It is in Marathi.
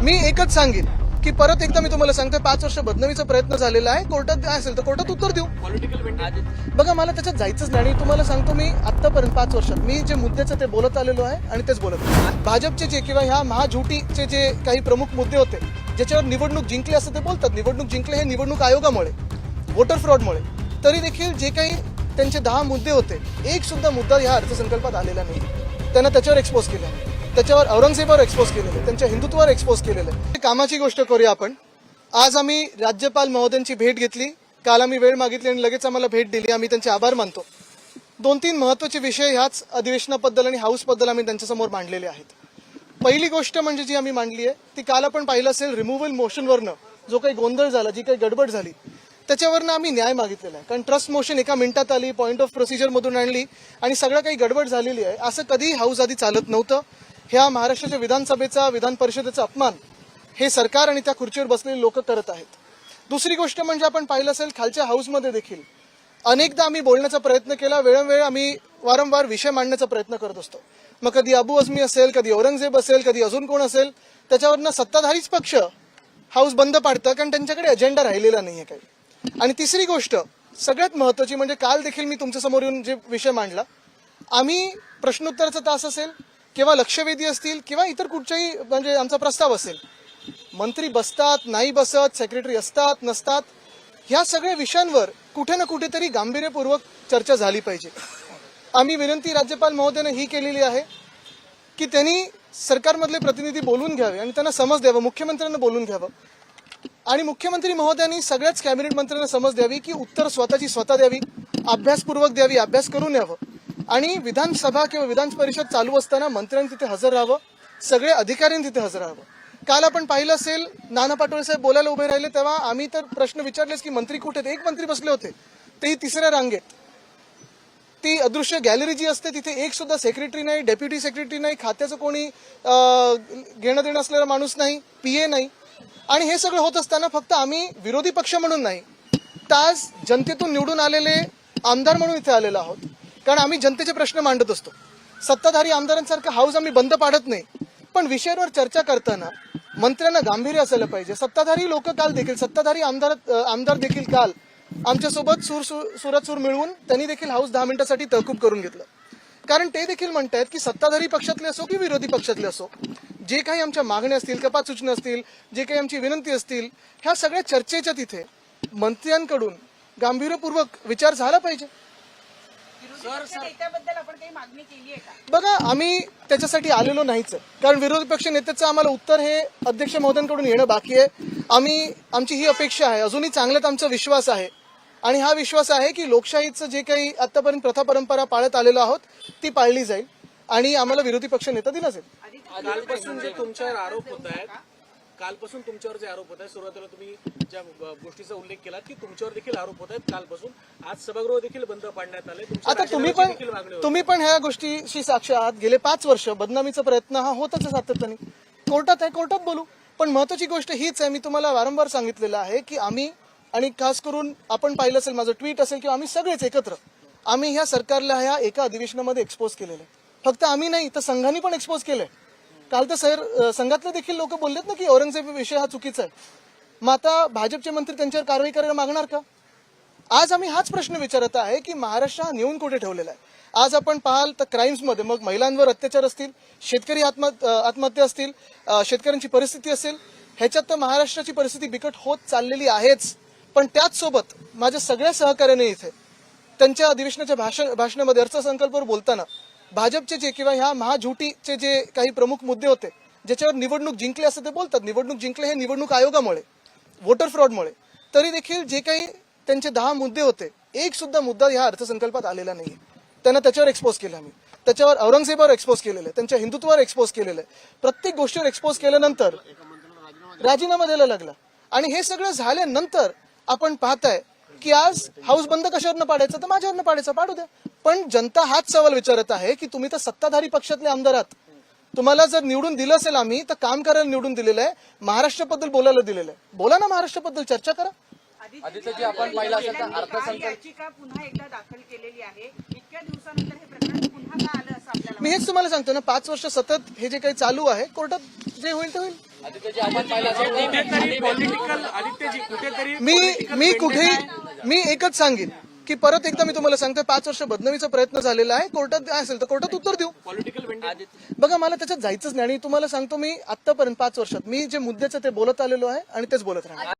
मी एकच सांगेन की परत एकदा मी तुम्हाला सांगतो 5 वर्ष बदनामीचा प्रयत्न झालेला आहे. कोर्टात काय असेल तर कोर्टात उत्तर देऊ. बघा मला त्याच्यात जायचंच नाही. तुम्हाला सांगतो मी आतापर्यंत 5 वर्षात मी जे मुद्द्याचं ते बोलत आलेलो आहे आणि तेच बोलत आहे. भाजपचे जे किंवा ह्या महाझुटीचे जे काही प्रमुख मुद्दे होते ज्याच्यावर निवडणूक जिंकली असं ते बोलतात. निवडणूक जिंकले हे निवडणूक आयोगामुळे, वोटर फ्रॉडमुळे. तरी देखील जे काही त्यांचे 10 मुद्दे होते एक सुद्धा मुद्दा ह्या अर्थसंकल्पात आलेला नाही. त्यांना त्याच्यावर एक्सपोज केलं, त्याच्यावर औरंगजेबावर एक्सपोज केलेलं, त्यांच्या हिंदुत्वावर एक्सपोज केलेलं आहे. कामाची गोष्ट करूया आपण. आज आम्ही राज्यपाल महोदयांची भेट घेतली. काल आम्ही वेळ मागितली आणि लगेच आम्हाला भेट दिली. आम्ही त्यांचे आभार मानतो. 2-3 महत्त्वाचे विषय ह्याच अधिवेशनाबद्दल आणि हाऊसबद्दल आम्ही त्यांच्यासमोर मांडलेले आहेत. पहिली गोष्ट म्हणजे जी आम्ही मांडली आहे ती काल आपण पाहिलं असेल, रिमूव्हल मोशनवरनं जो काही गोंधळ झाला, जी काही गडबड झाली त्याच्यावरनं आम्ही न्याय मागितलेला आहे. कारण ट्रस्ट मोशन एका मिनिटात आली, पॉईंट ऑफ प्रोसिजरमधून आणली आणि सगळं काही गडबड झालेली आहे. असं कधीही हाऊस आधी चालत नव्हतं. ह्या महाराष्ट्राच्या विधानसभेचा, विधान परिषदेचा अपमान हे सरकार आणि त्या खुर्चीवर बसलेले लोक करत आहेत. दुसरी गोष्ट म्हणजे आपण पाहिलं असेल, खालच्या हाऊसमध्ये देखील अनेकदा आम्ही बोलण्याचा प्रयत्न केला. वेळोवेळी आम्ही वारंवार विषय मांडण्याचा प्रयत्न करत असतो. मग कधी अबू अझमी असेल, कधी औरंगजेब असेल, कधी अजून कोण असेल, त्याच्यावरनं सत्ताधारीच पक्ष हाऊस बंद पाडतं कारण त्यांच्याकडे अजेंडा राहिलेला नाहीये काही. आणि तिसरी गोष्ट सगळ्यात महत्त्वाची म्हणजे काल देखील मी तुमच्यासमोर येऊन जे विषय मांडला, आम्ही प्रश्नोत्तराचा तास असेल किंवा लक्षवेधी असतील किंवा इतर कुठच्याही म्हणजे आमचा प्रस्ताव असेल, मंत्री बसतात, नाही बसत, सेक्रेटरी असतात, नसतात, ह्या सगळ्या विषयांवर कुठे ना कुठेतरी गांभीर्यपूर्वक चर्चा झाली पाहिजे. आम्ही विनंती राज्यपाल महोदयाने ही केलेली आहे की त्यांनी सरकारमधले प्रतिनिधी बोलून घ्यावे आणि त्यांना समज द्यावं, मुख्यमंत्र्यांना बोलून घ्यावं आणि मुख्यमंत्री महोदयांनी सगळ्याच कॅबिनेट मंत्र्यांना समज द्यावी की उत्तर स्वतःची स्वतः द्यावी, अभ्यासपूर्वक द्यावी, अभ्यास करून यावं आणि विधानसभा किंवा विधान परिषद चालू असताना मंत्र्यांनी तिथे हजर राहावं, सगळे अधिकाऱ्यांनी तिथे हजर राहावं. काल आपण पाहिलं असेल, नाना पाटोळे साहेब बोलायला उभे राहिले तेव्हा आम्ही तर प्रश्न विचारलेच की मंत्री कुठे आहेत. एक मंत्री बसले होते, तेही तिसऱ्या रांगेत. ती अदृश्य गॅलरी जी असते तिथे एक सुद्धा सेक्रेटरी नाही, डेप्युटी सेक्रेटरी नाही, खात्याचं कोणी घेणं देणं असलेला माणूस नाही, PA नाही. आणि हे सगळं होत असताना फक्त आम्ही विरोधी पक्ष म्हणून नाही, तर आज जनतेतून निवडून आलेले आमदार म्हणून इथे आलेलो आहोत. कारण आम्ही जनतेचे प्रश्न मांडत असतो. सत्ताधारी आमदारांसारखं हाऊस आम्ही बंद पाडत नाही, पण विषयावर चर्चा करताना मंत्र्यांना गांभीर्य असायला पाहिजे. सत्ताधारी लोक काल देखील, सत्ताधारी आमदार देखील काल आमच्यासोबत सुरात सूर मिळवून त्यांनी देखील हाऊस 10 मिनिटासाठी तहकूब करून घेतलं. कारण ते देखील म्हणतायत की सत्ताधारी पक्षातले असो की विरोधी पक्षातले असो, जे काही आमच्या मागण्या असतील, कपात सूचना असतील, जे काही आमची विनंती असतील, ह्या सगळ्या चर्चेच्या तिथे मंत्र्यांकडून गांभीर्यपूर्वक विचार झाला पाहिजे. बघा आम्ही त्याच्यासाठी आलेलो नाहीच, कारण विरोधी पक्ष नेत्याचं आम्हाला उत्तर हे अध्यक्ष महोदयांकडून येणं बाकी आहे. आमची ही अपेक्षा आहे, अजूनही चांगल्यात आमचा विश्वास आहे आणि हा विश्वास आहे की लोकशाहीचं जे काही आतापर्यंत प्रथा परंपरा पाळत आलेलो आहोत ती पाळली जाईल आणि आम्हाला विरोधी पक्ष नेता दिला जाईल. कालपासून जे तुमच्यावर आरोप होत आहेत, सुरुवातीला तुम्ही ज्या गोष्टीचा उल्लेख केला की तुमच्यावर देखील आरोप होत आहेत कालपासून, आज सभागृह देखील बंद पाडण्यात आले. आता तुम्ही पण ह्या गोष्टीशी साक्ष आहात. गेले 5 वर्ष बदनामीचा प्रयत्न हा होतच सातत्याने. कोर्टात आहे, कोर्टात बोलू. पण महत्वाची गोष्ट हीच आहे, मी तुम्हाला वारंवार सांगितलेलं आहे की आम्ही आणि खास करून आपण पाहिलं असेल, माझं ट्विट असेल किंवा आम्ही सगळेच एकत्र आम्ही ह्या सरकारला ह्या एका अधिवेशनामध्ये एक्सपोज केलेलं आहे. फक्त आम्ही नाही तर संघाने पण एक्सपोज केलंय. काल तर संघातले देखील लोक बोललेत ना की औरंगजेब विषय हा चुकीचा आहे. मग आता भाजपचे मंत्री त्यांच्यावर कारवाई करायला मागणार का? आज आम्ही हाच प्रश्न विचारत आहे की महाराष्ट्र हा नेऊन कुठे ठेवलेला आहे. आज आपण पाहाल तर क्राईम्समध्ये मग महिलांवर अत्याचार असतील, शेतकरी आत्महत्या असतील, शेतकऱ्यांची परिस्थिती असेल, ह्याच्यात तर महाराष्ट्राची परिस्थिती बिकट होत चाललेली आहेच. पण त्याच सोबत माझ्या सगळ्या सहकार्याने इथे त्यांच्या अधिवेशनाच्या भाषणामध्ये अर्थसंकल्पावर बोलताना भाजपचे जे किंवा ह्या महाझुटीचे जे काही प्रमुख मुद्दे होते ज्याच्यावर निवडणूक जिंकले असं ते बोलतात. निवडणूक जिंकले हे निवडणूक आयोगामुळे, वोटर फ्रॉडमुळे. तरी देखील जे काही त्यांचे 10 मुद्दे होते एक सुद्धा मुद्दा ह्या अर्थसंकल्पात आलेला नाही. त्यांना त्याच्यावर एक्सपोज केलं, आम्ही त्याच्यावर औरंगजेबावर एक्सपोज केलेलं आहे, त्यांच्या हिंदुत्वावर एक्सपोज केलेलं आहे. प्रत्येक गोष्टीवर एक्सपोज केल्यानंतर राजीनामा द्यायला लागला. आणि हे सगळं झाल्यानंतर आपण पाहताय की आज हाऊस बंद कशावरनं पाडायचं, तर माझ्यावरनं पाडायचं, पाडू द्या. पण जनता हाच सवाल विचारत आहे की तुम्ही तर सत्ताधारी पक्षातले आमदार आहात, तुम्हाला जर निवडून दिलं असेल आम्ही तर काम करायला निवडून दिलेलं आहे, महाराष्ट्राबद्दल बोलायला दिलेलं आहे, बोला ना महाराष्ट्राबद्दल, चर्चा करा. आदित्यजी आपण पाहिलं असेल तर अर्थसंकल्प याचिका पुन्हा एकदा दाखल केलेली आहे. इतक्या दिवसानंतर हे प्रकरण पुन्हा का आलं असं आपल्याला मी हेच तुम्हाला सांगतो ना, 5 वर्ष सतत हे जे काही चालू आहे कोर्टात जे होईल ते होईल. आदित्यजी आपण पाहिलं असेल कुठेतरी पॉलिटिकल आदित्यजी कुठेतरी मी एकच सांगेन की परत एकदा मी तुम्हाला सांगतोय 5 वर्ष बदनामीचा प्रयत्न झालेला आहे. कोर्टात काय असेल तर कोर्टात उत्तर देऊ. पॉलिटिकल बघा मला त्याच्यात जायचंच नाही आणि तुम्हाला सांगतो मी आतापर्यंत 5 वर्षात मी जे मुद्द्याचं ते बोलत आलेलो आहे आणि तेच बोलत राहणार.